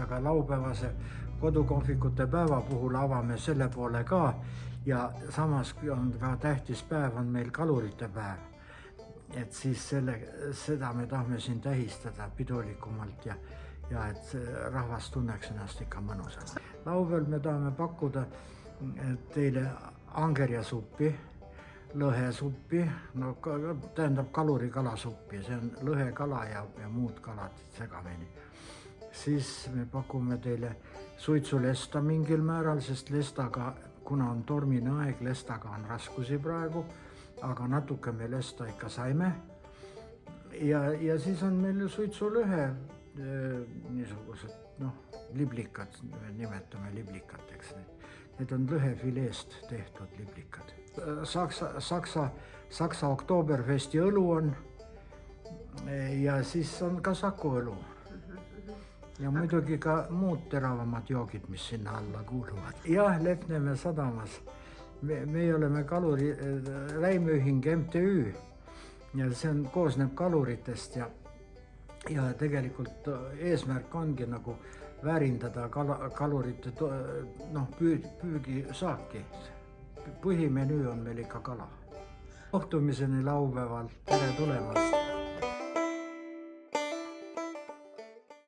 aga laupäevase kodukonfikute päeva puhul avame selle poole ka ja samas on ka tähtis päev on meil kalurite päev. Et siis seda me tahame siin tähistada pidulikumalt ja et rahvas tunneks ennast ikka mõnusalt. Laupäeval me tahame pakkuda teile angerjasuppi, lõhesuppi, no tähendab kalurikalasuppi, see on lõhekala ja muud kalad segamini. Siis me pakume teile suitsulesta mingil määral, sest lestaga, kuna on tormine aeg, lestaga on raskusi praegu, aga natuke me lesta ikka saime. Ja siis on meil suitsulõhe, niisugused, liblikad, nimetame liblikateks. Need on lõhefileest tehtud liblikad. Saksa Oktoberfesti õlu on ja siis on ka Saku õlu. Ja muidugi ka muud teravamad joogid, mis sinna alla kuuluvad. Jah, Lehtnemäe sadamas. Me oleme kaluri Räimeühing MTÜ ja see koosneb kaluritest ja tegelikult eesmärk ongi nagu väärindada kalurite püügisaaki. Põhimenüü on meil ikka kala. Kohtumiseni laupäeval, tere tulemast!